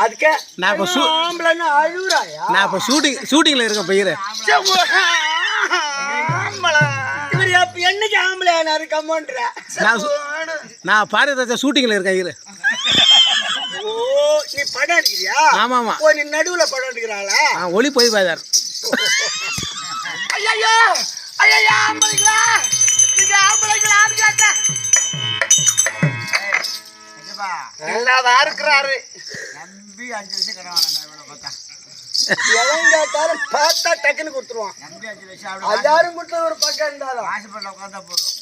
அதுக்கு நான் இப்ப ஷூட்டிங்ல இருக்கேன் பையன். என்னைக்கு ஆம்பளை கம்மன்ற நான் பாரத ஷூட்டிங்ல இருக்கேன் இரு. ஓ நீ படம் எடுக்கிறியா? ஆமா ஆமா. ஓ நீ நடுவுல படம் எடுக்கிறாளா? ஒளி போய் பாதார். ஐயோ ஐயோ ஆம்பளைங்களா நீங்க ஆம்பளைங்களா கேட்ட நல்லாதான் இருக்கிறாரு. நம்பி 5 லட்சம் கடவானா இவ்வளவு பார்த்தா எவன் கேட்டாலும் பார்த்தா டக்குன்னு கொடுத்துருவான். நம்பி 5 லட்சம் எல்லாரும் கொடுத்து ஒரு பக்கம் இருந்தாலும் ஆசைப்பட உட்காந்தா போதும்.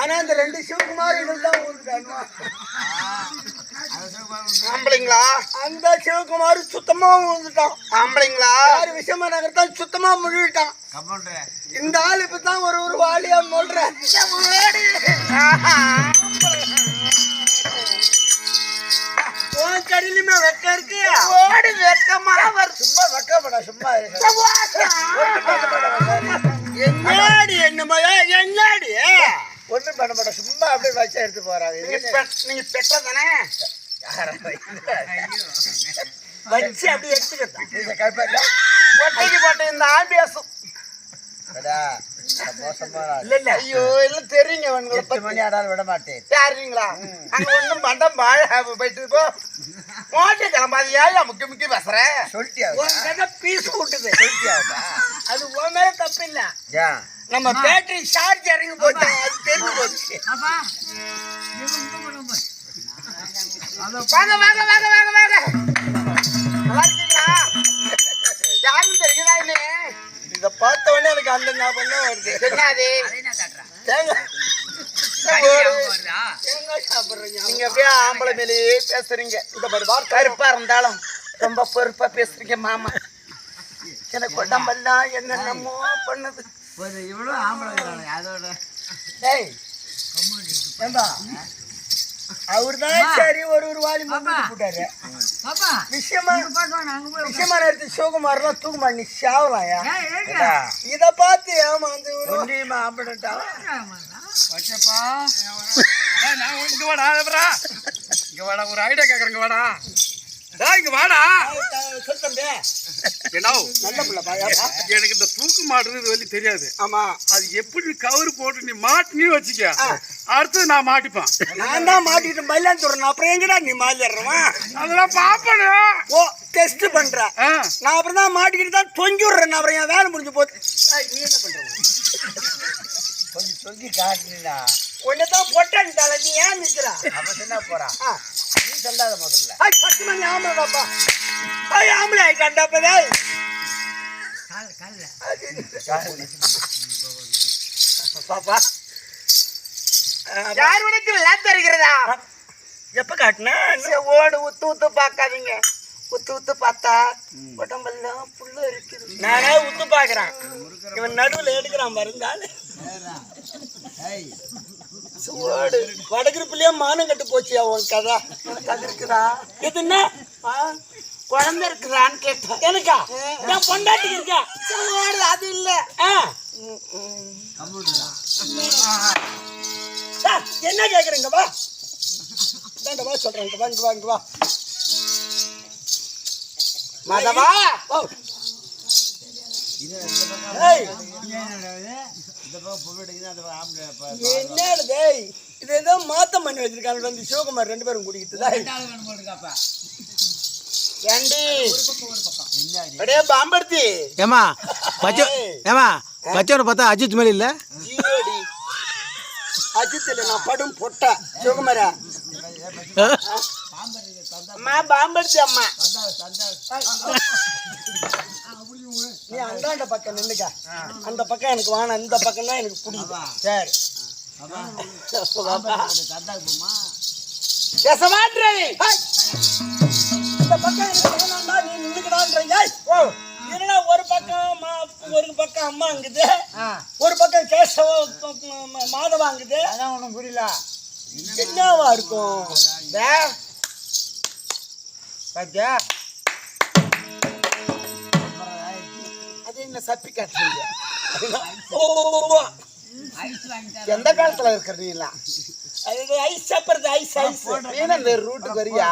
ஆனா இந்த 2 சிவகுமார் இதெல்லாம் ஆம்பளைங்களா அந்த சிவகுமார் சுத்தமா விழுந்துட்டான். ஆம்பளைங்களா விஷயமா நகர்த்தான் சுத்தமா முழுவிட்டான். இந்த ஆள் இப்பதான் ஒரு வாலியா மொழ்ற கடிலுமே வெக்க இருக்கு. ஓடி வெக்கமா சும்மா வெக்கப்பட சும்மா என்னாடி என்னமா என்னாடி ஒண்ணும் பண்ண சும்மா அப்படியே வச்சா எடுத்து போறாங்க. நீங்க பெட்ட தானே வச்சு அப்படியே எடுத்துக்கிட்டா போட்ட இந்த ஆம்பியாசும் ஐயோ எல்லாம் தெரியுங்க. 8 மணி ஆடாலும் விட மாட்டேன். யாருங்களா அங்க ஒண்ணும் பண்டம் வாழ போயிட்டு போ மோட்டை கிளம்பாது. ஏன் முக்கிய முக்கிய பேசுறேன் சொல்லிட்டியா? பீஸ் விட்டுது சொல்லிட்டியா? அது உன் மேல தப்பு இல்ல. நம்ம பேட்டரி சார்ஜ் இறங்கி போட்டு அது தெரிஞ்சு போச்சு. வாங்க வாங்க வாங்க வாங்க வாங்க நல்லா இருக்கீங்களா? யாருன்னு தெரியுங்களா? என்ன இதை பார்த்த உடனே எனக்கு அந்த ஞாபகம் வருது. என்ன அது தேங்காய் நீங்க அப்படியே ஆம்பளை மேலேயே பேசுறீங்க. இந்த மாதிரி கருப்பா இருந்தாலும் ரொம்ப பொறுப்பா பேசுறீங்க மாமா. எனக்கு உடம்பெல்லாம் என்னென்னமோ பண்ணுது. இவ்வளவு ஆம்பளை அதோட அவர்தான் சரி ஒரு வாலி போட்டாரு. விஷயமா எடுத்து சிவகுமார்லாம் தூக்க மாட்டேன் சாவலாயா. இத பார்த்து ஏமாந்து ஒரு ஐடியா கேக்குறேங்க வாடா இங்க வாடா. எனக்கு இந்த தூக்கு மாட்டுறது வெளியே தெரியாது. ஆமா அது எப்படி கவரு போட்டு நீ மாட்டி வச்சுக்க, அடுத்தது நான் மாட்டிப்பேன். நான் தான் மாட்டிட்டு மயிலான்னு சொல்றேன். அப்புறம் எங்கடா நீ மாறிடுறவன்? அதெல்லாம் பாப்பனு. ஓ டெஸ்ட் பண்ற. நான் அப்புறம் தான் மாட்டிக்கிட்டு தான் தொங்கி விடுறேன். அப்புறம் என் வேலை முடிஞ்சு போகுது. நீ என்ன பண்ற? கொஞ்சம் தொங்கி காட்டுறா. ஒன்னதான் பொட்டான்ட்டால நீ ஏன் நிற்கிறா? அப்ப என்ன போறா? நீ சொல்லாத முதல்ல. பத்து மணி ஆம்பளை பாப்பா. ஆம்பளை கண்டாப்பதே பாப்பா. யார் உனக்கு விளையாட்டு இருக்கிறதா? எப்ப காட்டுனா ஓடு உத்து உத்து பார்க்காதீங்க. உத்து உத்து பார்த்தா உடம்பெல்லாம் புல்லு இருக்குது. நானே உத்து பாக்குறேன். இவன் நடுவில் எடுக்கிறான் மருந்தாள். ஓடு வடகிருப்புலயே மானம் கட்டு போச்சு. அவன் கதா அது இருக்குதா? இது என்ன குழந்தை இருக்குதான்னு கேட்டேன். எனக்கா? என் பொண்டாட்டிக்கு இருக்கா? அது இல்ல. என்ன கேக்குறீங்க? வா வா சொல்றேன். இங்க வா மாதவா. என்னது இது? ஏதோ மாத்தம் பண்ணி வச்சிருக்காங்க. வந்து சிவகுமார் 2 பேரும் குடிக்கிட்டு பாம்படுத்தி. ஏமா பச்சை பார்த்தா அஜித் மேல இல்ல. அஜித் இல்ல, நான் படும் பொட்டா சிவகுமாரா. அம்மா பாம்படுத்தி அம்மா. நீ அந்தாண்ட பக்கம் நின்னுக்க. அந்த பக்கம் எனக்கு வேணாம். இந்த பக்கம் தான் எனக்கு பிடிக்கும். சரி இந்த பக்கம் வேணாண்டா. நீ நின்னுக்கடான்றீங்க. என்னடா ஒரு பக்கம் அம்மா அங்குது, ஒரு பக்கம் கேசவ மாதவா அங்குது. அதான் ஒண்ணும் புரியல. என்னவா இருக்கும்? அது என்ன சப்பி காட்டுறீங்க? எந்த காலத்துல இருக்கிறீங்களா? ஐஸ் சாப்பிடுறது. ஐஸ் ரூட்டுக்கு வரியா?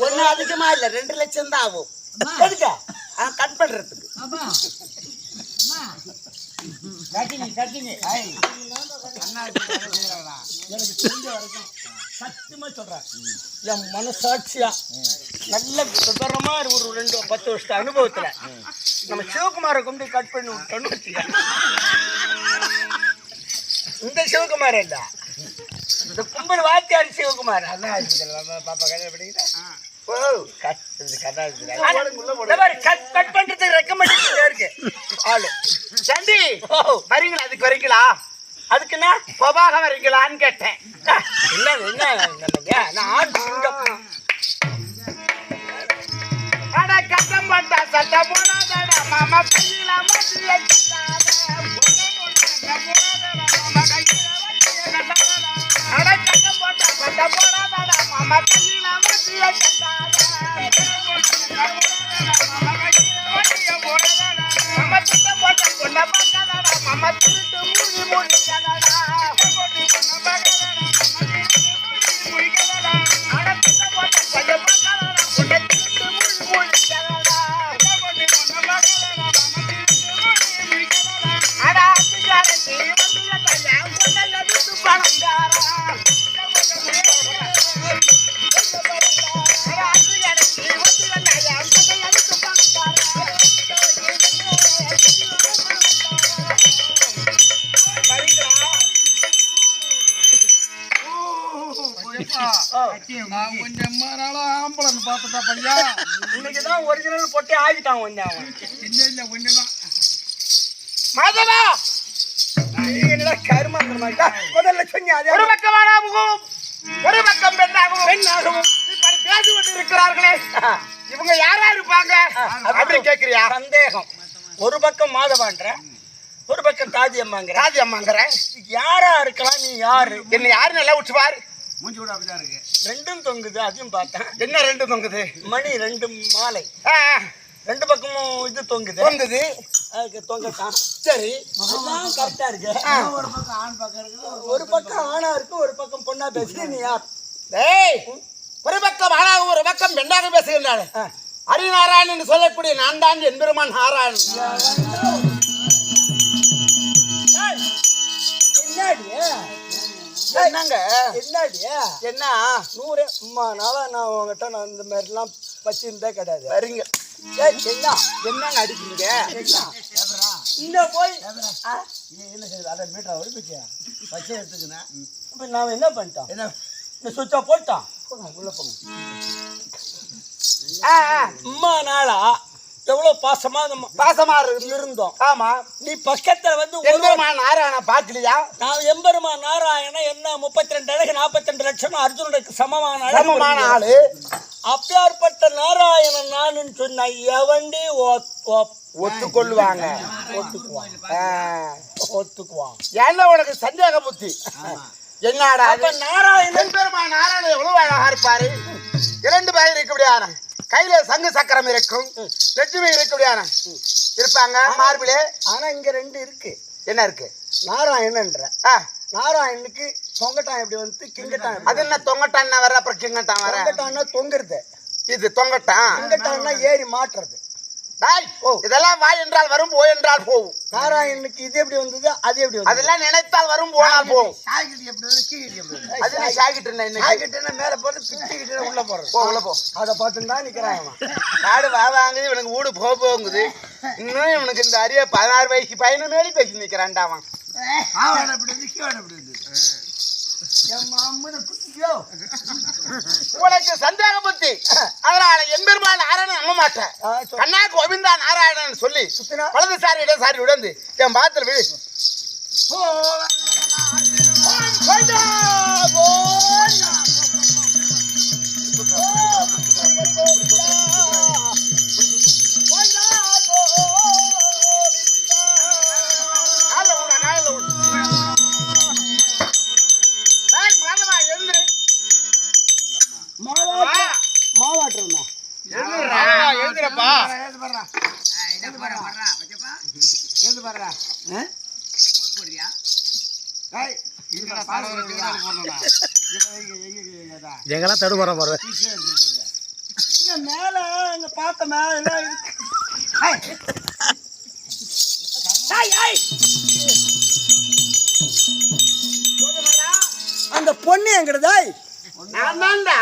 ஒண்ணு அதிகமா இல்ல, 2 லட்சம் தான் ஆகும். எதுக்கா? கட் பண்றதுக்கு. எனக்கு தெரிஞ்ச வரைக்கும் சத்தியமா சொல்றேன், என் மனசாட்சியா நல்ல விவரமா ஒரு 10 வருஷத்து அனுபவத்துல நம்ம சிவகுமாரை கொண்டு கட் பண்ணி விட்டோம்னு வச்சுக்க. இந்த சிவகுமார் இல்ல, இந்த கும்பல் வாத்தியார் சிவகுமார். பாப்பா கல்யாணம் பண்ணிக்கிட்டேன். கட் பண்றதுக்கு ரெக்கமெண்டேஷன் இருக்கு ஆளு. சண்டி வரீங்களா? அதுக்கு வரீங்களா? அதுக்குன்னா பொபாக வரீங்களான்னு கேட்டேன். கட்டம் போட்டா சட்டம் போடாதடா மாமா கையில கட்டம் போட்டா சட்டம் போடாதடா மாமா கையில மாமா சுத்தம் போட்ட பொண்ண பார்க்காதடா மாமா திருட்டு மூடி முடிக்காதடா. இன்னைக்குதான் ஒரிஜினல் பொட்டே ஆகிட்டான். மாதவா என்னடா முதல்ல சொன்னீங்க ஒரு பக்கமாகவும் ஒரு பக்கம் பெண்ணாகவும் இப்படி பேசி கொண்டு இருக்கிறார்களே இவங்க யாரா இருப்பாங்க அப்படின்னு கேக்குறியா? சந்தேகம். ஒரு பக்கம் மாதவான்ற, ஒரு பக்கம் தாதி அம்மாங்கிற யாரா இருக்கலாம்? நீ யாரு? என்ன யாரு நல்லா உச்சு பாரு. மூஞ்சி கூட அப்படிதான் இருக்கு. ரெண்டும் தொங்குது, அதையும் பார்த்தேன். என்ன ரெண்டும் தொங்குது? மணி 2 மாலை. ரெண்டு பக்கமும் இது தொங்குது. அதுக்கு தொங்கட்டான். சரி, கரெக்டா இருக்கு. ஒரு பக்கம் ஆண் பக்கம் இருக்குது, ஒரு பக்கம் ஆணா இருக்கு, ஒரு பக்கம் பொண்ணா பேசுற. நீ யார்? ஒரு பக்கம் ஆணாக ஒரு பக்கம் பெண்ணாக பேசுகின்றாள். ஹரிநாராயணன் சொல்லக்கூடிய நான் தான் எம்பெருமான் நாராயணன். என்னங்க என்ன 100 அம்மா நாளா நான் உங்ககிட்ட நான் இந்த மாதிரிலாம் வச்சிருந்தே கிடையாது. வரீங்க என்னங்க அடிக்கிறீங்க? இந்த போய் என்ன செய்யுது? அதை மீட்டரை ஒழிப்பிச்சியா பச்சை எடுத்துக்கினேன். இப்போ நான் என்ன பண்ணிட்டோம்? என்ன இந்த சுவிட்சை போட்டான். உள்ள போங்க. அம்மா நாளா எவ்வளவு பாசமா இருந்தோம். ஆமா, நீ பக்கத்துல வந்து எம்பெருமான் நாராயண பாக்கலையா? நான் எம்பெருமான் நாராயண என்ன 32 அழகு 42 லட்சம் அர்ஜுனுக்கு சமமான ஆளு. அப்பேற்பட்ட நாராயணன் நானுன்னு சொன்ன எவண்டி ஒத்துக்கொள்வாங்க? ஒத்துக்குவான். என்ன உனக்கு சந்தேக புத்தி? என்னடா நாராயணன் பெருமான் நாராயணன் எவ்வளவு அழகா இருப்பாரு. 2 பேர் இருக்கக்கூடியான கையில சங்கு சக்கரம் இருக்கும், லட்சுமி இருக்கக்கூடியான இருப்பாங்க மார்பிளே. ஆனா இங்க 2 இருக்கு. என்ன இருக்கு? நாராயணன்ற நாராயணனுக்கு தொங்கட்டான் எப்படி வந்து கிங்கட்டான். அது என்ன தொங்கட்டான் வர? அப்புறம் கிங்கட்டான் வர. தொங்கட்டான்னா தொங்குறது. இது தொங்கட்டான். கிங்கட்டான்னா ஏறி மாட்டுறது. இதெல்லாம் வா என்றால் வரும், போ என்றால் போகும். நாராயணனுக்கு இது எப்படி வந்தது, அது எப்படி வந்தது? அதெல்லாம் நினைத்தால் வரும், போனால் போகும். அது மேல போட்டு பிச்சுக்கிட்டு உள்ள போறது. உள்ள போ. அதை பார்த்துன்னு தான் நிக்கிறான். காடு வாங்குது, இவனுக்கு வீடு போகுது. இன்னும் இவனுக்கு இந்த அரிய 16 வயசு பையனு மேலே பேசி நிக்கிறான்டா அவன். உனக்கு சந்தேக புத்தி. அதனால எம்பெருமான் நாராயணன் நம்ப மாட்டேன். கண்ணா கோவிந்தா நாராயணன் சொல்லி வலதுசாரி இடசாரி உடந்து என் பாத்திர விழு. எங்கெல்லாம் தடுமாற போற மேல பார்த்த மேல அந்த பொண்ணு எங்கிறதா? நான் தான்டா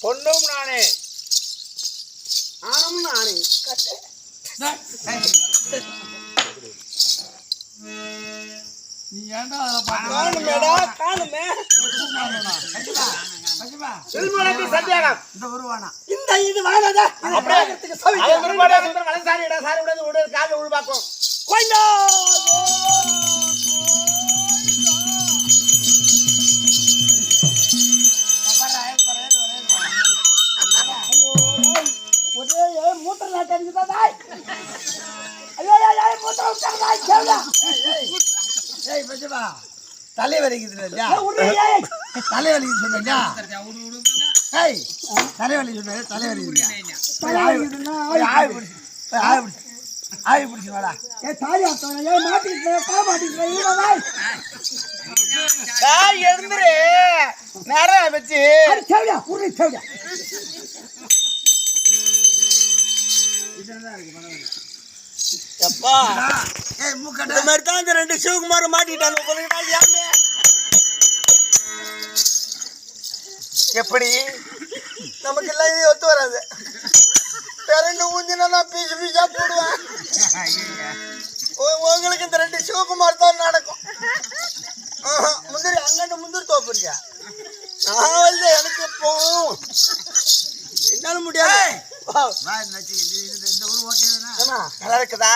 பொண்ணும் நானே, ஆணும் நானே. காணுமே சத்தியாகம் இந்த இது வாழதா சாரி உடல் கால உள்பாக்கும். ஒரே மூத்த நாட்டா தலை வலிக்குது, தலை வலிக்குது சொன்னா தலை வலி சொன்ன தலை வலிக்குது. ஆவி பிடிச்சி வாடா. எழுந்துரு நேரம் வச்சு இந்த மாதிரி தான் இந்த 2 சிவகுமார மாட்டிட்டாங்க. எப்படி நமக்கு எல்லாம் இது ஒத்து வராது. ரெண்டு ஊஞ்சினா பீஸ் பீஸா போடுவேன். உங்களுக்கு இந்த 2 சிவகுமார் தான் நடக்கும். முந்திரி அங்கன்னு முந்திரி தோப்புறீங்க. நான் வந்து எனக்கு இப்போ என்னால முடியாது. நல்லா இருக்குதா?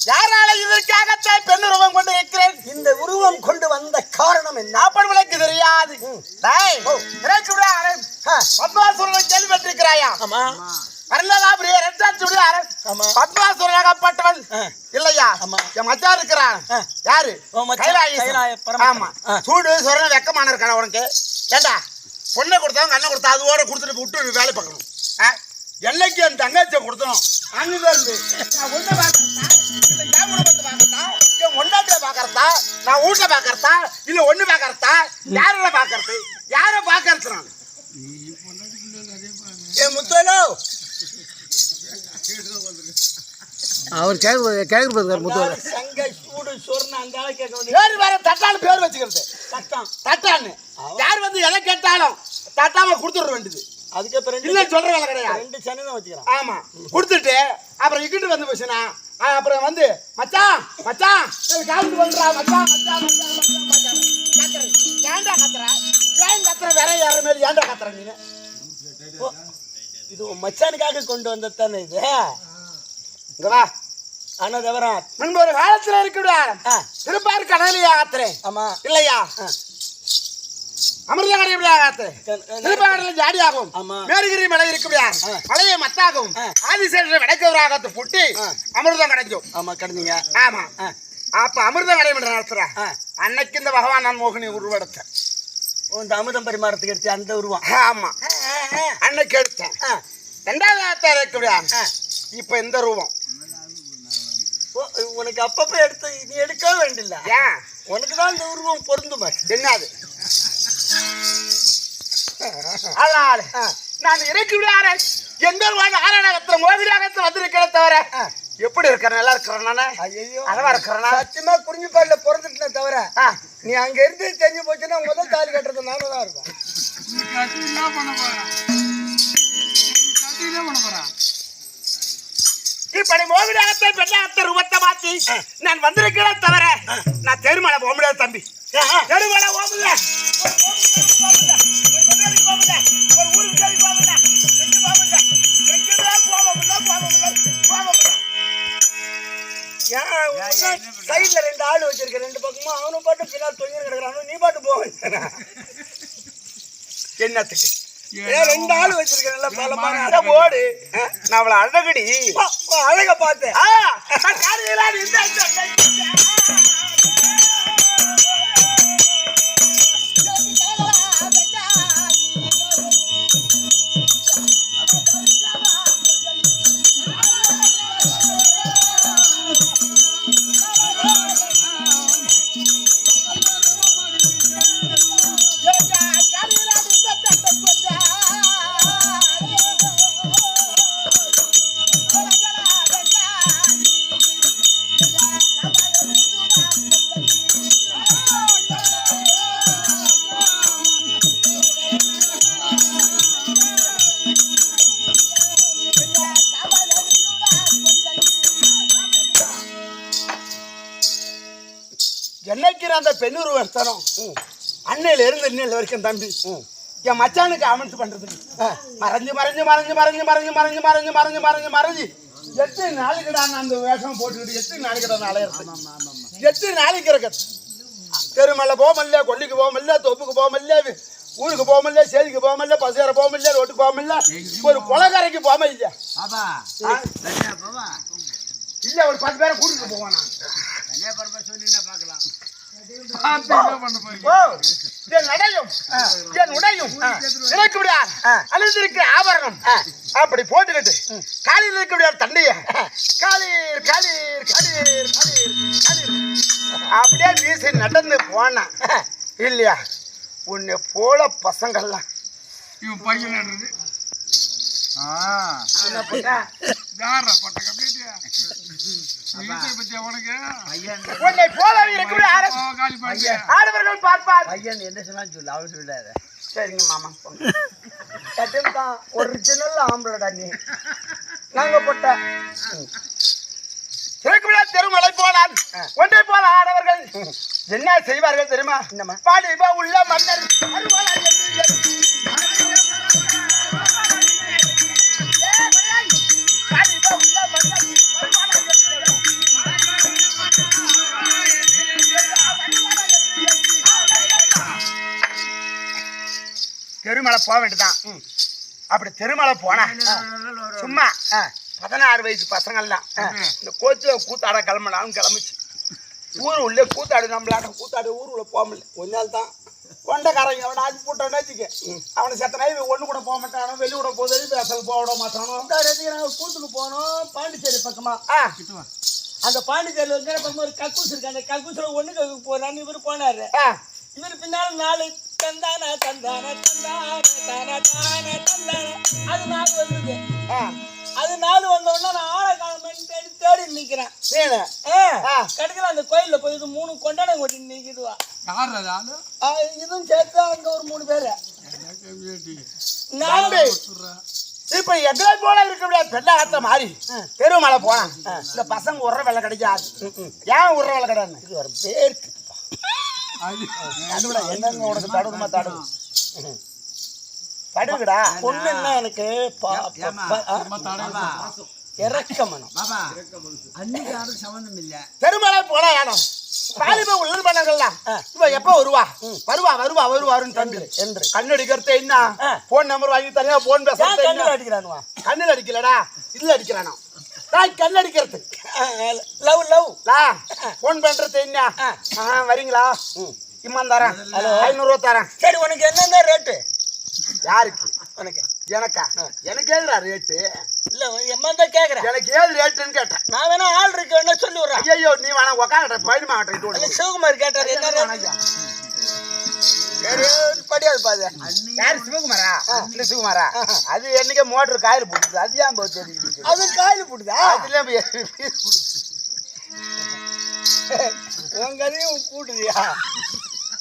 யாரால இதற்காகத்தான் பெண் உருவம் கொண்டு இருக்கிறேன்? இந்த உருவம் கொண்டு வந்த காரணம் என்ன? நாப்பர்களுக்கு தெரியாது. பத்மாசுரனை கேள்விப்பட்டிருக்கிறாயா? ஆமா. பரலலாபுரிய இரண்டாச்சுடைய பத்மாசுரனாகப்பட்டவன் இல்லையா? என் மச்சான் இருக்கிறான். யாரு? ஆமா. சூடு சொரண வெக்கமான இருக்கான உனக்கு. ஏண்டா பொண்ணை கொடுத்தவங்க அண்ணன் கொடுத்தா அதோட கொடுத்துட்டு விட்டு வேலை பார்க்கணும். என்னைக்கு என் தங்கச்சியை கொடுத்தோம் அங்கதான் இருந்து நான் உன்னை பாக்கிறதா இல்ல என் குடும்பத்தை பாக்கிறதா என் ஒன்னாட்டிய பாக்கிறதா நான் வீட்டுல பாக்கிறதா இல்ல ஒண்ணு பாக்கிறதா யாரோட பாக்கிறது யார பாக்கிறது நான் என் முத்தலோ அவர் கேக்குறது முத்தோல சங்க சூடு சொர்ண அந்த ஆளை கேட்க வேண்டிய பேர் வேற தட்டான்னு பேர் வச்சுக்கிறது தட்டான்னு யார் வந்து எதை கேட்டாலும் தட்டாம கொடுத்துட வேண்டியது. அதுக்கப்புறம் இல்ல சொல்ற வேலை கிடையாது. 2 சனி தான் வச்சுக்கிறான். ஆமா கொடுத்துட்டு அப்புறம் இக்கிட்டு வந்து பேசினா அப்புறம் வந்து மச்சான் மச்சான் காவுக்கு வந்துடா மச்சான் மச்சான் மச்சான் மச்சான் மச்சான் கத்துற ஏன்டா கத்துற ஏன் கத்துற வேற யார மேல ஏன்டா கத்துற நீ? இது மச்சானுக்காக கொண்டு வந்த தானே இது. இங்க வா ஆனா தவறா முன்பு ஒரு காலத்துல இருக்குடா திருப்பாரு கடலையா ஆத்துறேன். ஆமா இல்லையா அமிர்த கடை எப்படியா ஆத்துறேன் திருப்பாக்கடல ஜாடியாகும் மேருகிரி மலை இருக்குடியா மலையை மத்தாகும் ஆதிசேஷ விடைக்கவராகத்து புட்டி அமிர்தம் கிடைக்கும். ஆமா கிடைச்சிங்க. ஆமா அப்ப அமிர்தம் கடை என்று நடத்துற அன்னைக்கு இந்த பகவான் நான் மோகினி உருவெடுத்தேன். இந்த அமிர்தம் பரிமாறத்துக்கு எடுத்து அந்த உருவம். ஆமா அன்னைக்கு எடுத்தேன். 2வது இருக்குடியா இப்ப இந்த ரூபம் உனக்கு அப்பப்ப எடுத்து நீ எடுக்க வேண்டியல. ஏன் உனக்கு தான் இந்த உருவம் பொருந்துமா? என்னது அதனால நான் இறக்கி விடாரே எந்த ஆராயணகத்துல மோகிராகத்துல வந்திருக்கிற தவிர எப்படி இருக்கிற நல்லா இருக்கிறேன் நானு. ஐயோ அளவா இருக்கிறேன்னா சத்தியமா குறிஞ்சிப்பாடுல பிறந்துட்டேன் தவிர நீ அங்க இருந்து தெரிஞ்சு போச்சுன்னா முதல் தாலி கட்டுறது நானும் தான் இருக்கும். இப்படி மோகிராகத்தை பெண்ணாகத்த ரூபத்தை மாத்தி நான் வந்திருக்கிறேன் தவிர நான் தெருமலை போக முடியாது தம்பி. தெருமலை போக முடியல ஒரு ஊருக்கு போக முடியல சைட்ல 2 ஆள் வச்சிருக்க 2 பக்கமும் அவனும் பாட்டு பின்னால் தொங்கி கிடக்குறானு நீ பாட்டு போக என்னத்துக்கு 2 ஆள் வச்சிருக்கேன்ல பலமான போடு நான் அவளை அழகடி அழக பார்த்தேன். என்னைக்கு அந்த பெண்ணுருவம் தரும் அன்னையில இருந்து இன்னையில வரைக்கும் தம்பி என் மச்சானுக்கு அமன்ஸ் பண்றதுக்கு மறைஞ்சு மறைஞ்சு மறைஞ்சு மறைஞ்சு மறைஞ்சு மறைஞ்சு மறைஞ்சு மறைஞ்சு மறைஞ்சு மறைஞ்சு எத்தனை நாளைக்கு நான் அந்த வேஷம் போட்டுக்கிட்டு எத்தனை நாளைக்கு நான் அலையிறது எத்தனை நாளைக்கு இருக்கு. தெருமலை போக முடியல, கொல்லிக்கு போக முடியல, தொப்புக்கு போக முடியல, ஊருக்கு போக முடியல, சேரிக்கு போக முடியல, பசுகார போக முடியல, ரோட்டுக்கு போக முடியல, ஒரு குளக்கரைக்கு போக இல்லையா இல்ல ஒரு 10 பேரை கூட்டிட்டு போவான். ஆபரணம் அப்படி போட்டுக்கிட்டு காலையில் இருக்கக்கூடிய தண்டைய காலீர் காலீர் காலீர் காலீர் காலீர் அப்படியே வீசி நடந்து போனா இல்லையா உன்னை போல பசங்கள்லாம் இவன் பையன் உன்னை போல ஆடவர்கள் பார்ப்பார். பையன் என்ன சொன்னாலும் சொல்லு அவரு விடாத. சரிங்க மாமா தான் ஒரிஜினல் ஆம்பளடா நீ. நாங்க போட்ட தெருமலை போனால் ஒன்றை போல ஆடவர்கள் என்ன செய்வார்கள் தெரியுமா? பாடிபா உள்ள மன்னர் போக வேண்டியதான். அப்படி திருமலை போனா சும்மா 16 வயசு பசங்கள்லாம் இந்த கோச்சில கூத்தாட கிளம்பினாலும் கிளம்பிச்சு. ஊர் உள்ளே கூத்தாடு நம்மளாட்ட கூத்தாடு ஊர் உள்ள போக முடியல. கொஞ்ச நாள் தான் கொண்டைக்காரங்க அவனை ஆச்சு போட்டான்னு வச்சுக்க. அவனை செத்தனா ஒண்ணு கூட போக மாட்டானோ, வெளி கூட போதே பேசல் போக விட மாட்டானோ. நாங்கள் கூத்துக்கு போனோம் பாண்டிச்சேரி பக்கமா. அந்த பாண்டிச்சேரியில் இருக்கிற பக்கமா ஒரு கக்கூஸ் இருக்கு. அந்த கக்கூஸ்ல ஒண்ணுக்கு போறான்னு இவரு போனாரு. இவரு பின்னால 4 தந்தான தந்தான தந்தான தான தான தந்தான அது 4 வந்தது. அது 4 வந்தோடனே நான் ஆளை காலமேன்னு தேடி நிக்கிறேன். கடைசியில் அந்த கோயில்ல போய் 3 கொண்டாடம் கொட்டி நிக்குதுவா. இதுவும் சேர்த்து அங்க ஒரு 3 பேரு. இப்ப எங்களை போல இருக்க முடியாது. பெண்ணாத்த மாறி பெருமலை போனா இந்த பசங்க உர வேலை கிடைக்காது. ஏன் உர வேலை கிடையாது? இது ஒரு பேருக்கு என்னங்க உனக்கு தடுமா தடுவு தடுவுடா பொண்ணு என்ன எனக்கு இறக்கமனம் பெருமலை போனா ஏனம் பாலிப உள்ளூர் பண்ணலாம். இவன் எப்ப வருவாருன்னு தம்பி என்று கண்ணடிக்கிறது என்ன போன் நம்பர் வாங்கி தனியா போன் பேச கண்ணில் அடிக்கிறானுவா. கண்ணில் அடிக்கலடா இதுல அடிக்கிறானோ கண் அடிக்கிறது. போன் பண்றது என்ன வரீங்களா? இம்மான் 500 தரேன். சரி உனக்கு என்னென்ன ரேட்டு? யாருக்கு? உனக்கு? எனக்கா? எனக்கு ஏதுடா ரேட்டு? இல்ல எம்மா தான் கேக்குறேன். எனக்கு ஏது ரேட்டுன்னு கேட்டேன். நான் வேணா ஆள் இருக்கு சொல்லி விடுறேன். ஐயோ நீ வேணா உக்காண்ட பழனி மாவட்டம் சிவகுமார் கேட்டாரு என்ன படியாது பாது. யாரு? சிவகுமாரா? இல்ல சிவகுமாரா அது என்னைக்கு மோட்டர் காயில் போட்டுது. அது ஏன் போச்சு? அது காயில் போட்டுதா? அதுல உன் கதையும் கூட்டுதியா?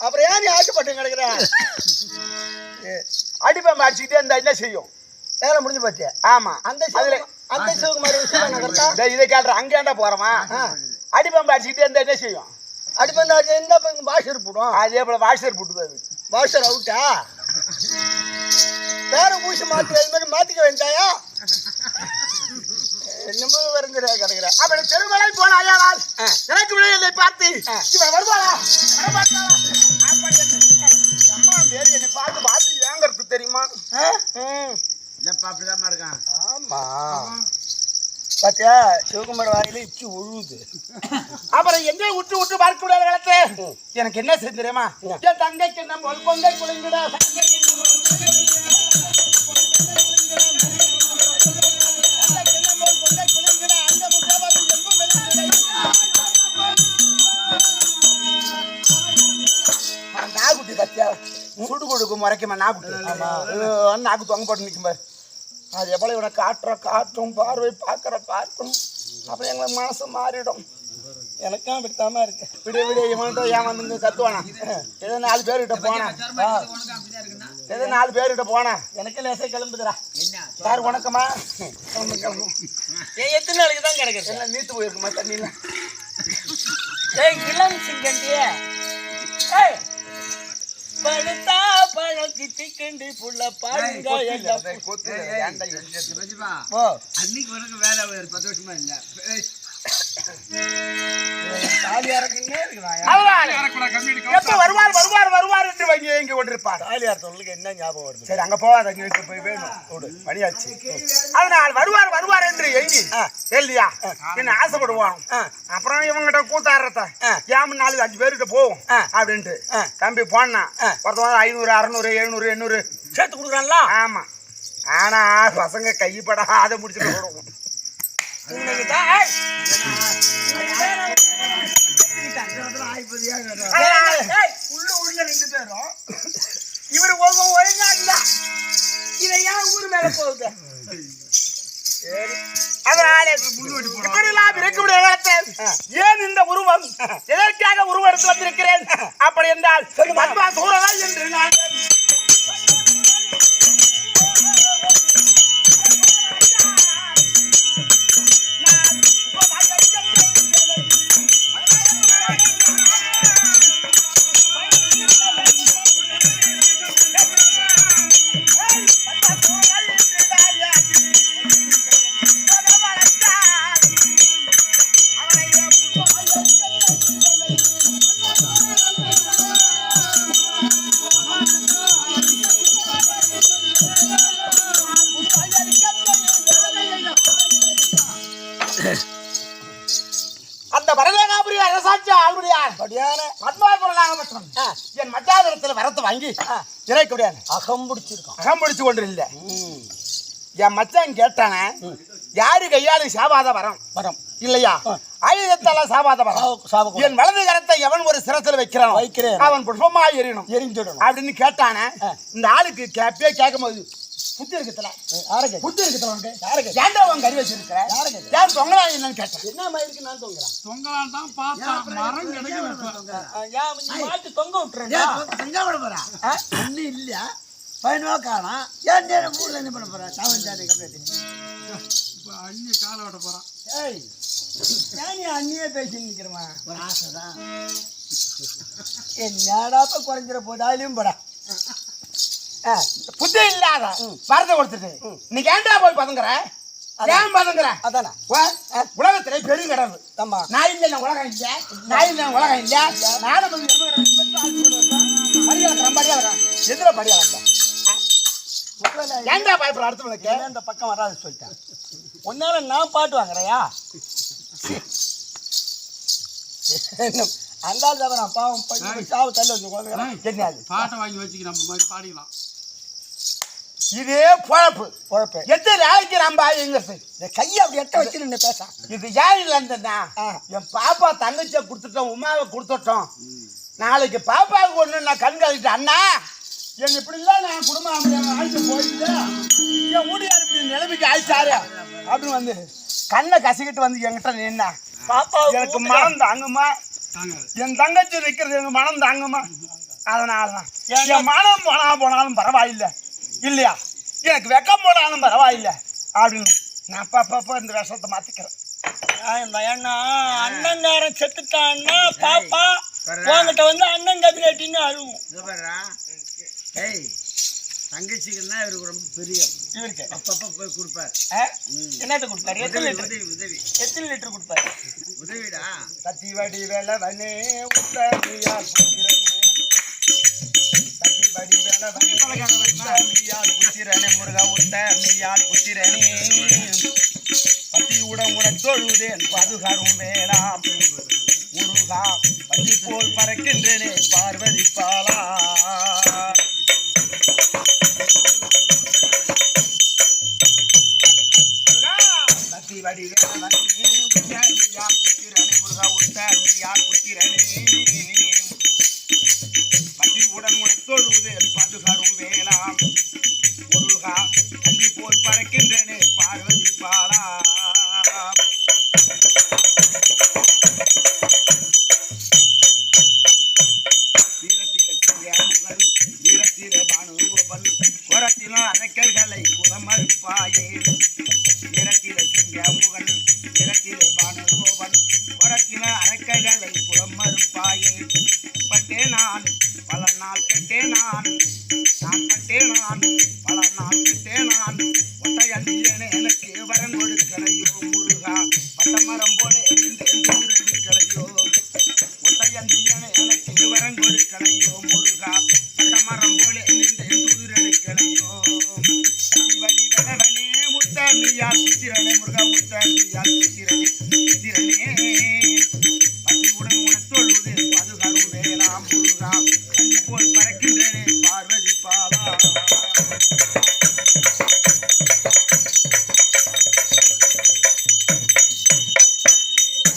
அப்புறம் ஏன் நீ ஆசைப்பட்டு கிடக்குற? அடிப்பம்பு அடிச்சுக்கிட்டே இருந்தா என்ன செய்யும்? வேலை முடிஞ்சு போச்சு. ஆமா அந்த சிவகுமார் விஷயம் இதை கேட்டுற அங்கேண்டா போறோமா? அடிப்பம்பு அடிச்சுக்கிட்டே இருந்தா என்ன செய்யும்? அடிப்பந்து அடிச்சு இருந்தா வாஷர் போடும். அதே போல வாஷர் போட்டுது. வாஷர் அவுட்டா வேற ஊசி மாத்தி அது மாதிரி மாத்திக்க வேண்டாயா? என்னமோ வருங்கிற கிடக்குற. அப்படி தெருமலை போன ஐயானால் எனக்கு விளையாடலை பார்த்து இவன் வருவாளா அம்மா பேரு என்னை பார்த்து ஏங்கிறது தெரியுமா? அப்படிதான் இருக்கான். ஆமா பாத்தியா சிவகுமார் வாயில இச்சு ஒழுகுது. அப்புறம் எங்கே விட்டு பார்க்க கூடாது காலத்து எனக்கு என்ன செய்ய தெரியுமா? என் தங்கைக்கு நம்ம பொங்கை குளிங்கடா நாகுட்டி பத்தியா சுடு கொடுக்கும் முறைக்குமா நாகுட்டி நாக்கு தொங்க போட்டு நிற்கும் பாரு. அது எவ்வளோ இவனை காட்டும் பார்வை பார்க்கணும். அப்புறம் எங்களுக்கு மனசு மாறிடும். எனக்கும் அப்படித்தாம இருக்கு. விட இவன்கிட்ட ஏன் வந்து கத்துவானா? ஏதோ 4 பேர்கிட்ட போனா எனக்கு லேசை கிளம்புதுரா. யார் உனக்கமா? எத்தனை நாளைக்கு தான் கிடைக்கிறது? எல்லாம் நீத்து போயிருக்குமா தண்ணியில? இளம் சிங்கண்டிய பழுத்தா பழக்கி திக்கண்டி புள்ள பாருங்க. அன்னைக்கு உனக்கு வேலை 10 வருஷமா இல்ல எப்ப வருவார் என்று வாங்கி இங்க கொண்டிருப்பார். தாலியார் சொல்லுங்க என்ன ஞாபகம் வருது? சரி அங்க போவாத போய் வேணும் மணியாச்சு. அதனால் வருவார் என்று எங்கி இல்லையா என்ன ஆசைப்படுவான். அப்புறம் இவங்கிட்ட கூத்தாடுறத ஏன் 4-5 பேர்கிட்ட போவோம் அப்படின்ட்டு தம்பி போனா ஒருத்தவங்க 500 600 700 800 சேர்த்து கொடுக்குறாங்களா? ஆமா. ஆனா பசங்க கைப்படாத முடிச்சுட்டு போடுவோம். உள்ள 2 பேரும் இவரு ஒழுங்கா இருந்தா இதை ஏன் ஊர் மேல போகுது? ஏன் இந்த உருவம் எதற்காக உருவம் எடுத்து வந்திருக்கிறேன் அப்படி என்றால் என்று நான் அந்த பரலோகாபுரி அரசாட்சி அவருடைய பத்மாபுரம் நாகப்பட்டினம் என் மச்சாதரத்தில் வரத்தை வாங்கி இறைக்க முடியாது. அகம் பிடிச்சிருக்கோம். அகம் பிடிச்சு கொண்டு இல்லை. என் மச்சான் கேட்டானே யாரு கையாளு சாபாத வரம் இல்லையா, ஆயுதத்தால சாபாத வரம், என் வலது கரத்தை எவன் ஒரு சிரத்தில் வைக்கிறேன் அவன் புஷ்பமா எரிஞ்சிடணும் அப்படின்னு கேட்டானே. இந்த ஆளுக்கு கேப்பே கேட்கும் போது புத்தி இருக்குதுல புத்தி இருக்குதுல ஏன்டா உன் கறி வச்சிருக்கிற ஏன் தொங்கலா என்னன்னு கேட்டேன். என்ன மயிருக்கு நான் தொங்குறேன் தொங்கலாம் தான் பார்த்தா மரம் கிடைக்கும் தொங்க விட்டுறேன் அண்ணி இல்லையா பையனோ காணாம் ஏன் நேரம் ஊரில் என்ன பண்ண போகிறேன் சாவஞ்சாதி கம்ப்ளீட் இப்போ அண்ணி காலை ஓட்ட போகிறான். ஏய் ஏன் அண்ணியே பேசி நிற்கிறமா ஒரு ஆசை தான் என்னடாப்ப குறைஞ்சிட போதாலையும் படா புத்தி இல்லாத வரத்தை கொடுத்துட்டு நீ ஏன்டா போய் பதுங்குற ஏன் பதுங்குற அதானே உலகத்திலே பெரிய கடவுள் ஆமா நான் இல்லை உலகம் இல்லை நான் இல்லை உலகம் இல்லை நானும் எதிர படியாளம் ஏன்டா பயப்படுற அடுத்தவனுக்கு இந்த பக்கம் வராது சொல்லிட்டேன். ஒன்னால நான் பாட்டு வாங்குறையா அந்த தவிர பாவம் சாவு தள்ளி வச்சு என்னது பாட்டை வாங்கி வச்சுக்க நம்ம மாதிரி பாடிக்கலாம். இதே பொழப்பு எத்தனை நாளைக்கு நம்ம எங்க கையை அப்படி எட்ட வச்சு நின்று பேச இது ஏன் இல்லைன்னா என் பாப்பா தங்கச்சியை கொடுத்துட்டோம் உமாவை கொடுத்துட்டோம். நாளைக்கு பாப்பாவுக்கு ஒன்று நான் கண் கழிட்டேன் அண்ணா என் இப்படி இல்லை நான் குடும்பம் ஆயிட்டு போயிட்டு என் ஊடியார் இப்படி நிலைமைக்கு ஆயிட்டாரு அப்படின்னு வந்து கண்ணை கசிக்கிட்டு வந்து என்கிட்ட நின்னா பாப்பா எனக்கு மனம் தாங்குமா என் தங்கச்சி நிற்கிறது எனக்கு மனம் தாங்குமா அதனாலதான் என் மனம் போனாலும் பரவாயில்லை இல்லையா எனக்கு வெக்கம் போனாலும் பரவாயில்லை அப்படின்னு நான் பாப்பா இந்த விஷத்தை மாத்திக்கிறேன். அண்ணங்காரன் செத்துட்டான்னா பாப்பா உங்ககிட்ட வந்து அண்ணன் கதிரட்டின்னு அழுவும். ஏய் தங்கச்சிக்குன்னா இவருக்கு ரொம்ப பிரியம். இவருக்கு அப்பப்போ போய் கொடுப்பார். என்னத்தை கொடுப்பாரு? எத்தனை லிட்டர் கொடுப்பாரு? உதவிடா தத்தி வடி வேலவனே உத்தமியா தத்தி வடி வேலவனே புத்திரனே முருகா உத்தமியால் புத்திரனே பத்தி உடன் தொழுதேன் பாதுகாரும் வேளாம் முருகா பத்தி போல் பறக்கின்றனே பார்வதி பாலா வடி புத்திரனே முருகா உத்தமியால் புத்திரனே பத்தி உடன் தொழுது பாதுகாரும் வேளாம் முருகா பத்தி போல் பறக்கின்றனே பார்வதி பாலா வீரத்திலே பானுகோபன் குரத்திலும் அரக்கர்களை குலமறுப்பாயே வீரத்திலே சிங்கமுகன் வீரத்திலே பானுகோபன் குரத்திலும் அரக்கர்களை குலமறுப்பாயே பட்டே நான் பல நாள் கெட்டே நான் பட்டே நான் பல நாள் கெட்டே நான் ஒட்டையல்லியனே எனக்கு வரம் கொடுக்கலையோ முருகா பட்டமரம் போல எடுக்கலையோ ஒட்டையல்லியனே எனக்கு வரம் கொடுக்கலையோ முருகா பட்டமரம் போல எடுக்கலையோ வடி வடவனே முத்தமியால் புத்திரனே முருகா முத்தமியால் புத்திரனே பத்தி உடன் உணத்தொழுது பாதுகாரும் வேளாம் முருகா கண்ணி போல் பறக்கின்றனே பார்வதி பாலா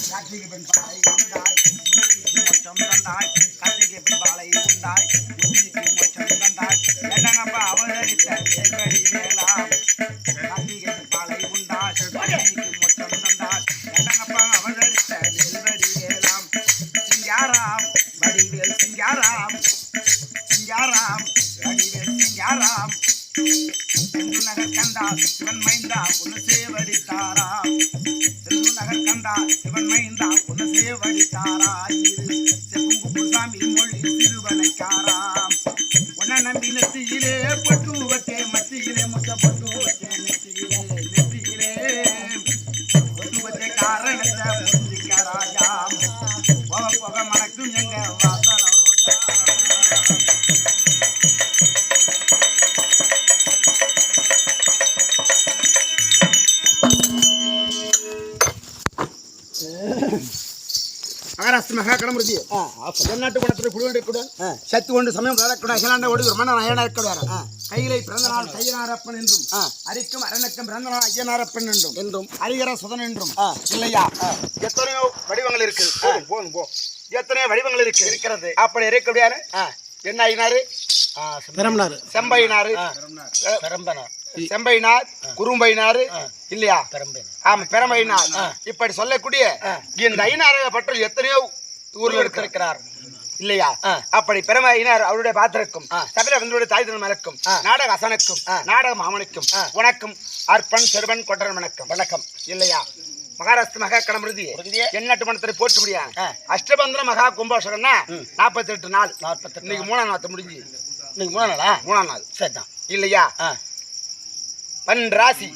கார்த்திகை பெண் பாலை உண்டாய் உணவுக்கு மொச்சம் தந்தாய் கார்த்திகை பெண் பாலை உண்டாய் உணவுக்கு மொச்சம் தந்தாய் என்னங்கப்பா அவதரித்த வேல்வடி வேளாம் கார்த்திகை பெண் பாலை உண்டாய் உணவுக்கு மொச்சம் தந்தாய் என்னங்கப்பா அவதரித்த வேல்வடி வேளாம் சிங்காராம் வடிவேல் சிங்காராம் சிங்காராம் வடிவேல் சிங்காராம் செந்து நகர் கண்டா சிவன் மைந்தா உன்னை சேவடித்தாராம் செந்து நகர் கண்டா சிவன் மைந்தா உன்னை சேவடித்தாரா இது செங்குங்குசாமி மொழி சிறுவனைக்காராம் உன்னை நம்பி நெத்தியிலே பொட்டு வச்சே மத்தியிலே முத்த பொட்டு வச்சே நெத்தியிலே பொட்டு வச்சே காரணத்தை புரிஞ்சிக்க ராஜா போக போக மணக்கும் எங்க வாசன ரோஜா மகாராஷ்டிர மகா கடமுருதி தென்னாட்டு குணத்தில் குடிவெண்டிருக்கூடாது சக்தி கொண்டு சமயம் வளரக்கூடாது அகிலாண்ட ஓடி ஒரு மன்னர் அயனா இருக்கிறார் கையிலை பிறந்த நாள் கையனாரப்பன் என்றும் அரிக்கும் அரணக்கம் பிறந்த நாள் ஐயனாரப்பன் என்றும் ஹரிகர சுதன் என்றும் இல்லையா எத்தனையோ வடிவங்கள் இருக்கு போதும் போ எத்தனையோ வடிவங்கள் இருக்கிறது அப்படி இருக்கக்கூடியாரு என்ன ஆயினாரு செம்பையினாரு செம்பையினார் குறும்பையினாரு இல்லையா ஆமா பெரம்பையினார் இப்படி சொல்லக்கூடிய இந்த ஐநாரக பற்றி எத்தனையோ ஊர்ல இருக்கிறார் இல்லையா அப்படி பெருமையினர் அவருடைய பாத்திரக்கும் தவிர அவங்களுடைய தாய் தன் மலக்கும் நாடக அசனுக்கும் நாடக மாமனுக்கும் வணக்கம் அர்ப்பன் செருவன் கொட்டரன் வணக்கம் வணக்கம் இல்லையா மகாராஷ்டிர மகா கடமிருதி எண்ணட்டு மனத்தை போட்டு முடியா அஷ்டபந்திர மகா கும்பாஷகம்னா 48 நாள் இன்னைக்கு 3ஆம் நாள் முடிஞ்சு இன்னைக்கு 3ஆம் நாள் சரிதான் இல்லையா 12 ராசி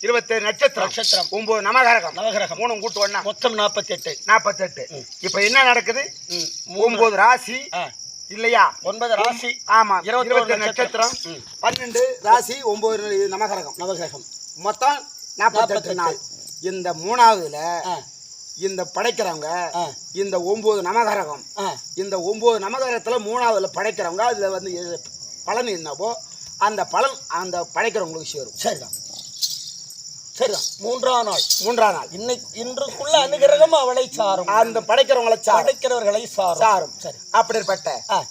27 நட்சத்திரம் 9 நவகிரகம் 3 கூட்டு ஒண்ணா மொத்தம் 48 இப்ப என்ன நடக்குது 9 ராசி இல்லையா 9 ராசி ஆமா 28 நட்சத்திரம் 12 ராசி 9 நவகிரகம் மொத்தம் 48 நாள் இந்த 3ஆவதுல இந்த படைக்கிறவங்க இந்த 9 நவகிரகம் இந்த 9 நவகிரகத்துல 3ஆவதுல படைக்கிறவங்க அதுல வந்து பலன் என்னவோ அந்த பலன் அந்த படைக்கிறவங்களுக்கு சேரும் சரிதான் 3ஆம் நாள் இன்றுக்குள்ள அனுகிரகம் அவளை சாரும் அந்த படைக்கிறவர்களை சாரும் சரி அப்படிப்பட்ட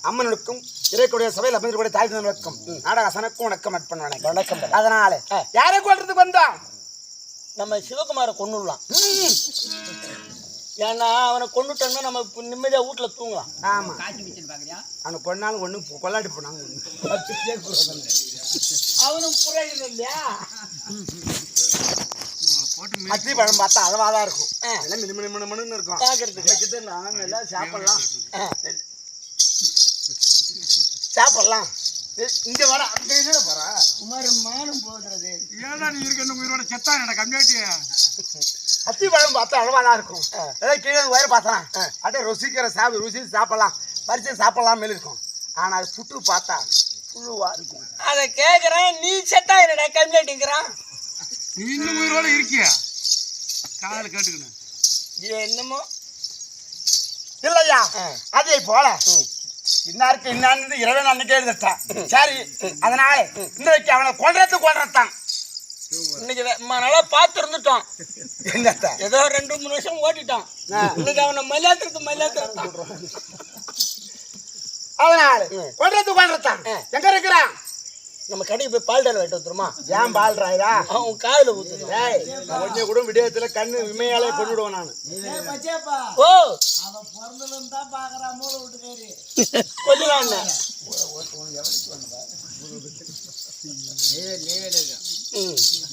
அம்மனுக்கும் இறைக்கூடிய சபையில் அமைந்திருக்கூடிய தாய் தந்தைக்கும் நாடக அசனுக்கும் வணக்கம் அர்ப்பணம் வணக்கம் அதனால யாரை கொல்றதுக்கு வந்தான் நம்ம சிவகுமாரை கொன்னுடலாம் ஏன்னா அவனை கொண்டுட்டோம்னா நம்ம நிம்மதியா வீட்டுல தூங்கலாம் ஆமா அவனை கொண்டாலும் ஒண்ணு கொள்ளாடி போனாங்க அவனும் புரியல இல்லையா அத்தி பழம் பார்த்தா அளவாதான் இருக்கும் மினு இருக்கும் பாக்குறதுக்கு எல்லாம் சாப்பிடலாம் இங்க வர அங்க போற குமார மானம் போடுறது ஏன்னா நீ இருக்க உயிரோட செத்தா என்ன கம்மியாட்டி அத்தி பழம் பார்த்தா அளவாதான் இருக்கும் ஏதாவது கீழே வயிறு பார்த்தலாம் அப்படியே ருசிக்கிற ருசி சாப்பிடலாம் பறிச்சு சாப்பிடலாம் இருக்கும் ஆனா அது புட்டு பார்த்தா புழுவா இருக்கும் அதை கேட்கறேன் நீ செத்தா என்னடா கம்மியாட்டிங்கிறான் நீ இன்னும் உயிரோட இருக்கியா காதல கேட்டுக்கணும் என்னமோ இல்லையா அதே போல இன்னாருக்கு இன்னான்னு இறைவன் அன்னைக்கே எழுதிட்டான் சரி அதனால இன்னைக்கு அவனை கொள்றதான் இன்னைக்கு நல்லா பார்த்து இருந்துட்டோம் ஏதோ 2-3 வருஷம் ஓட்டிட்டான் இன்னைக்கு அவனை மல்யாத்திரத்தான் அதனால கொள்றதான் எங்க இருக்கிறான் நம்ம கடைக்கு போய் பால் டால் வெட்ட வந்துருமா ஏன் பால் ராயரா அவன் காதுல ஊத்துது கொஞ்சம் கூட விடயத்துல கண்ணு விமையாலே கொண்டுடுவேன் நான் ஓ அவன் பிறந்ததும் தான் பாக்குறான் மூளை விட்டுக்காரு கொஞ்சம்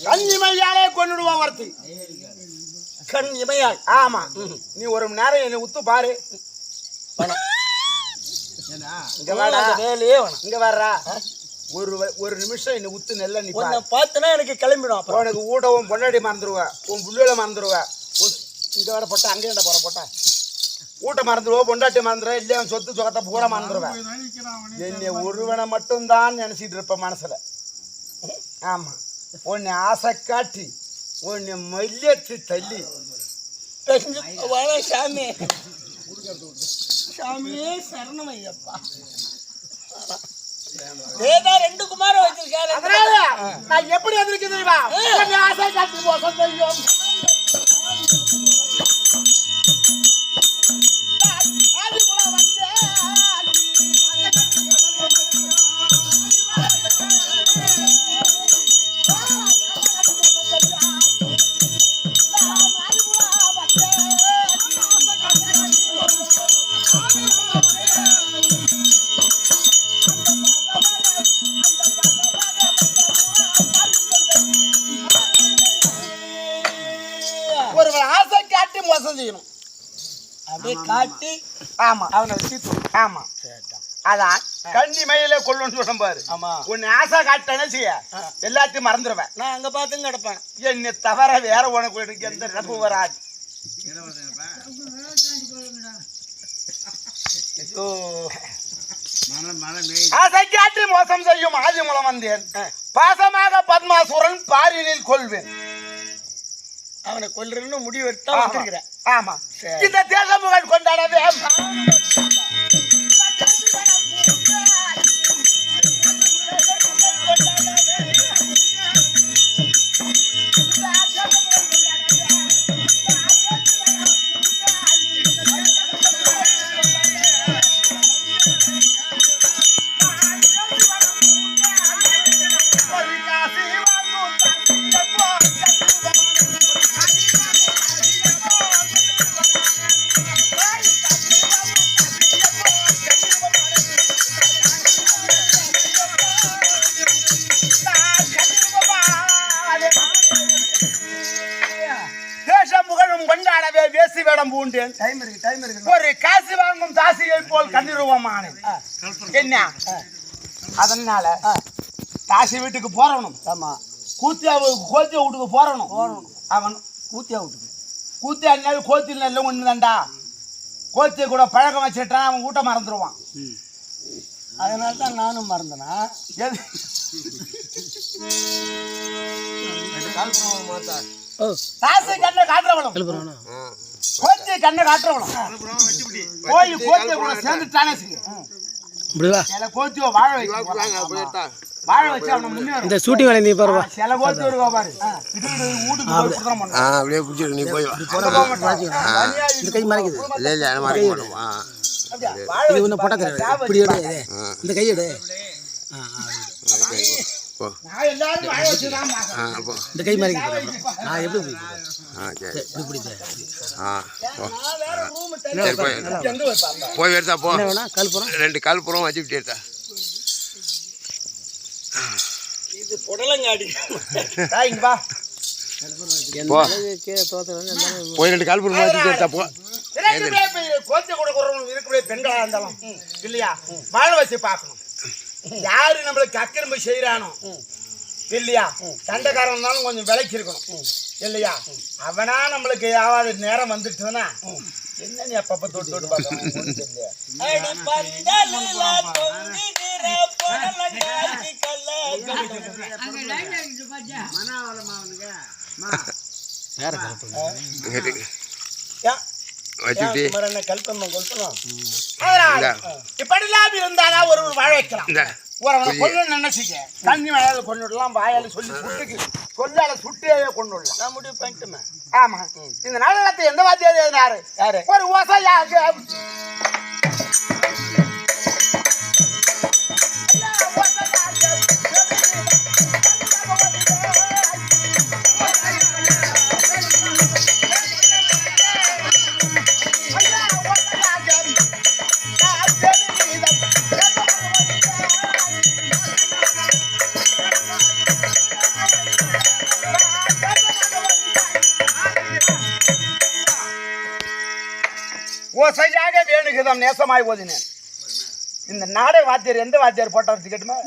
கண் இமையாலே கொண்டுடுவான் ஒருத்தி கண் இமையால் ஆமா நீ ஒரு மணி நேரம் என்னை உத்து பாரு இங்க வாடா வேலையே வேணும் இங்க வர்றா ஒரு நிமிஷம் என்ன உத்து நெல்ல நீ பார்த்தனா எனக்கு கிளம்பிடும் அப்புறம் உனக்கு ஊடவும் பொண்டாடி மறந்துடுவேன் உன் புள்ளியில மறந்துடுவேன் இங்க வர போட்டா அங்கே போற போட்டா ஊட்ட மறந்துடுவோம் பொண்டாட்டி மறந்துடுவேன் இல்லையா சொத்து சொகத்தை பூரா மறந்துடுவேன் என்னை ஒருவனை மட்டும்தான் நினைச்சிட்டு இருப்பேன் மனசுல ஆமா உன்னை ஆசை காட்டி உன்னை மல்லியத்து தள்ளி சாமி சாமியே சரணம் ஐயப்பா ஏதா 2 குமார வச்சிருக்காரு அதனால நான் எப்படி வந்திருக்கேன் தெரியுமா கொஞ்சம் ஆசை காட்டி மோசம் செய்யும் காட்டி ஆமா அவனை ஆமா அதான் கண்ணி மயில கொள்ளுன்னு சொல்ல பாரு ஆமா உன்னை ஆசை காட்டானே செய்ய எல்லாத்தையும் மறந்துடுவேன் நான் அங்க பார்த்து கிடப்பேன் என்னை தவிர வேற உனக்கு எந்த நினப்பு வராது ஆசை காட்டி மோசம் செய்யும் ஆதி மூலம் வந்தேன் பாசமாக பத்மாசுரன் பாரினில் கொள்வேன் அவனை கொல்றன்னு முடிவு எடுத்தா வந்திருக்கிறேன் ஆமா இந்த தேசமுகன் கொண்டாடவே கொண்டாடவே வேசி வேடம் பூண்டேன். டைம் இருக்கு. ஒரு காசு வாங்கும் தாசியை போல் கண்ணிருவமான என்ன அதனால தாசி வீட்டுக்கு போறவனும் ஆமா கூத்தியா வீட்டுக்கு போறவனும் அவன் கூத்தியா வீட்டுக்கு கூத்தியா கோத்தில் நல்ல ஒண்ணுதான்டா. கோத்தியை கூட பழக்கம் வச்சுட்டான் அவன் வீட்டை மறந்துடுவான். அதனால தான் நானும் மறந்தனா. தாசி கண்ணை காட்டுறவனும் கோத்தியை கண்ணை காட்டுறவனும் போய் கோத்தியை கூட சேர்ந்துட்டானே கோத்தியோ வாழ வச்சு அவனை முன்னேறும். இந்த ஷூட்டிங் வேலை நீ பாரு சில கோத்தி வருவா பாரு வீட்டுக்கு அப்படியே குடிச்சிரு நீ போய் கை மறைக்குது இது ஒன்றும் போட்டா தெரியாது. இப்படி எடு இந்த கையெடு இந்த கை மறைக்குது. எப்படி போய் எடுத்தா போ. கல்புரம் 2 கல்புரம் வச்சுக்கிட்டு எடுத்தா இது புடலங்காடி வா போய் 2 கல்புரம் வச்சுக்கிட்டு எடுத்தா போ. கோத்தி கூட இருக்கக்கூடிய பெண்களா இருந்தாலும் இல்லையா வாழ வச்சு பார்க்கணும். யாரு நம்மளுக்கு அக்கிரமி செய்யறானோ இல்லையா சண்டைக்காரன் இருந்தாலும் கொஞ்சம் விலைக்கு இருக்கணும் இல்லையா. அவனா நம்மளுக்கு யாவது நேரம் வந்துட்டுன்னா என்ன நீ அப்பப்ப தொட்டு தொட்டு பார்க்கணும். இப்படிலாம் இருந்தானா ஒரு வாழ வைக்கலாம். நினைச்சிக்க தண்ணி மழையால கொண்டு விடலாம். வாயால சொல்லி சுட்டுக்கு சொல்லால சுட்டே கொண்டு விடலாம். நான் முடிவு பண்ணிட்டுமே. ஆமா இந்த நாடகத்தை எந்த வாத்தியார் எழுதினாரு? யாரு? ஒரு ஓசையாக ஓசையாக வேணுகிறதாம் நேசமாய் ஓதினேன். இந்த நாடக வாத்தியார் எந்த வாத்தியார் போட்டார் கேட்டுமா?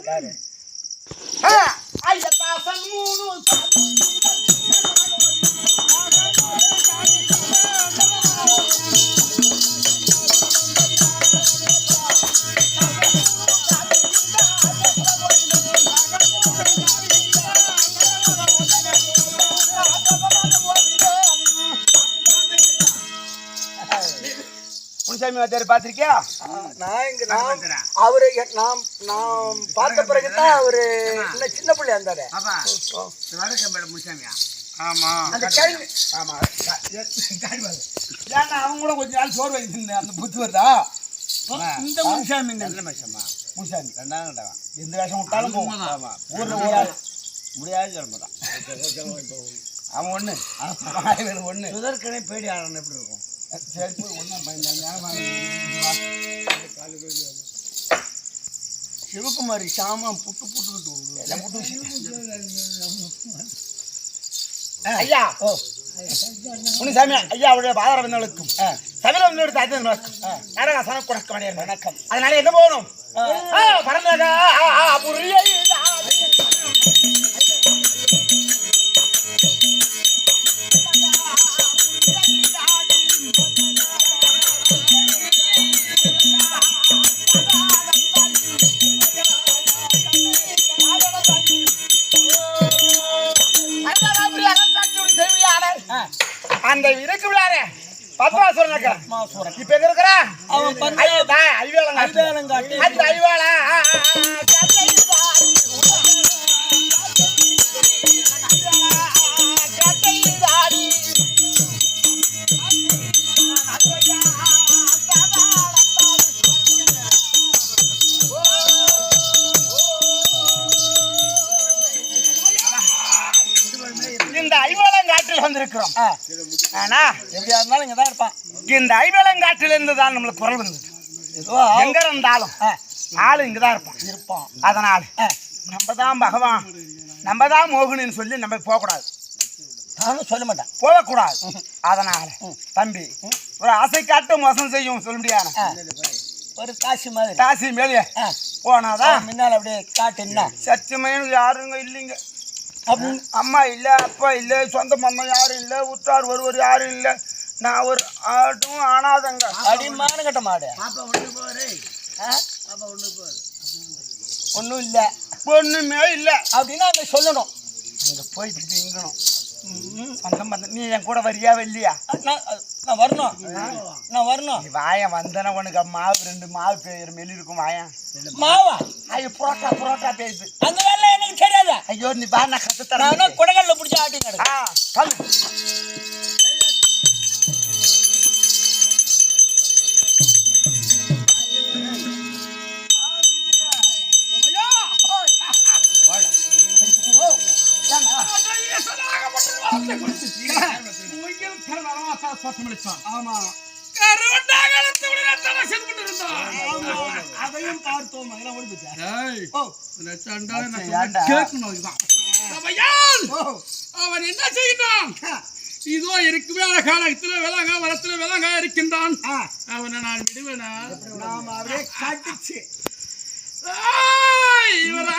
முன்சாமி வாத்தியார் பார்த்திருக்கியா? அவரு நான் பார்த்த பிறகுதான் அவரு சின்ன பிள்ளையா இருந்தாரு. அவங்க கூட கொஞ்ச நாள் சோறு வாங்கிட்டு அந்த புத்து வருதா இந்த முன்சாமி முன்சாமி எந்த வேஷம் விட்டாலும் போவோம். ஊர்ல ஒரு முடியாது சொல்லுறான் அவன் ஒண்ணு சுதற்கனே பேடி ஆடணும் எப்படி இருக்கும்? சிவகுமாரி சாமா புட்டுக்கிட்டு ஐயா முனிசாமி ஐயா அவருடைய பாதார வந்தவர்களுக்கும் தமிழ் வந்து தாய்த்து நரகாசன குணக்கம் வணக்கம். அதனால என்ன போகணும்? பரந்தக அந்த இருக்கு விழாரே பத்மாசுரன். இப்ப எங்க இருக்கிறா அவன் பண்ண ஐவேலங்காட்டு ஐவேலங்காட்டு. அந்த ஐவாளா இந்த ஐவேலங்காட்டில் வந்திருக்கிறோம். ஆனா எப்படியா இருந்தாலும் இங்கதான் இருப்பான். இந்த ஐவேலங்காட்டில இருந்து தான் நம்மளுக்கு குரல் வந்தது. ஏதோ எங்க இருந்தாலும் ஆளு இங்கதான் இருப்பான். அதனால நம்ம தான் பகவான், நம்ம தான் மோகினின்னு சொல்லி நம்ம போகக்கூடாது. நானும் சொல்ல மாட்டேன். போகக்கூடாது. அதனால தம்பி ஒரு ஆசை காட்டு மோசம் செய்யும் சொல்ல முடியாது. ஒரு காசி மாதிரி காசி மேலே போனாதான் முன்னால அப்படியே காட்டுன்னா சத்தியமையும் யாருங்க இல்லைங்க. அம்மா இல்ல, அப்பா இல்ல, சொந்த மம்ம யாரும் இல்ல, உற்றார் ஒருவர் யாரும் இல்ல. நான் ஒரு ஆட்டும் ஆனாதங்க. அடிமான கட்ட மாடு ஒன்றும் இல்லை, ஒண்ணுமே இல்ல அப்படின்னா அங்க சொல்லணும். அங்க போயிட்டு இங்கணும் சொந்தம் பண்ண. நீ என் கூட வரியா இல்லையா? நான் வரணும், நான் வரணும். நீ வாயன் வந்தன உனக்கு மாவு 2 மாவு பேர் மெல்லி இருக்கும் வாயன். மாவா ஐயோ புரோட்டா பேசு. அந்த வேலை எனக்கு தெரியாத. ஐயோ நீ வா, நான் கத்து தரேன். நான் குடகல்ல பிடிச்சி ஆட்டி ஆமா அதையும் பார்த்தோம். அவன் என்ன செய்கிறான்? இதோ இருக்குமே காலத்துல விலங்கா வரத்துல விலங்கா இருக்கின்றான். அவனை நான் விடுவேனா? நாம அப்படியே காட்டுச்சு இவர்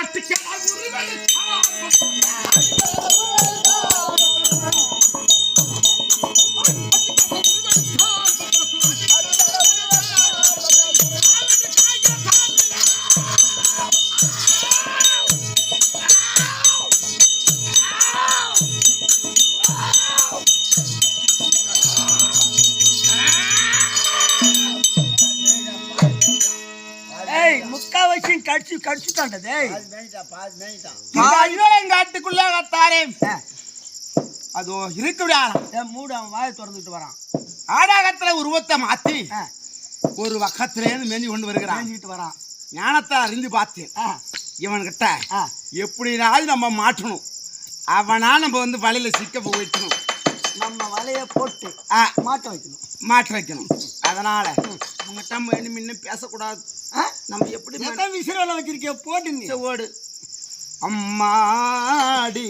முக்கா வச்சு கடிச்சு கடிச்சுட்டாண்டதே. காட்டுக்குள்ள தாரே அதோ இருக்குடா. மூடு அவன் வாயை திறந்துட்டு வரான். ஆடாகத்துல உருவத்தை மாத்தி ஒரு பக்கத்திலேருந்து மேஞ்சி கொண்டு வருகிறான். மேஞ்சிட்டு வரான். ஞானத்தை அறிந்து பார்த்தேன். இவன்கிட்ட எப்படினாலும் நம்ம மாட்டணும். அவனா நம்ம வந்து வலையில சிக்க வைக்கணும். நம்ம வலைய போட்டு மாட்ட வைக்கணும். அதனால உங்ககிட்ட முன்ன பேசக்கூடாது. நம்ம எப்படி விசிற வலை வச்சிருக்க போட்டு நீ ஓடு. அம்மாடி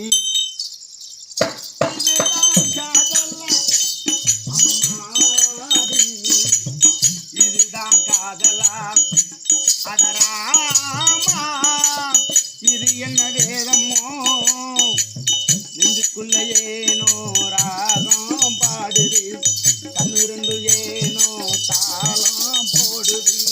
இதுதான் காதலா அடராமா, இது என்ன வேதமோ, நெஞ்சுக்குள்ள ஏனோ ராகம் பாடுது, கண்ணிரண்டு ஏனோ தாளம் போடுது.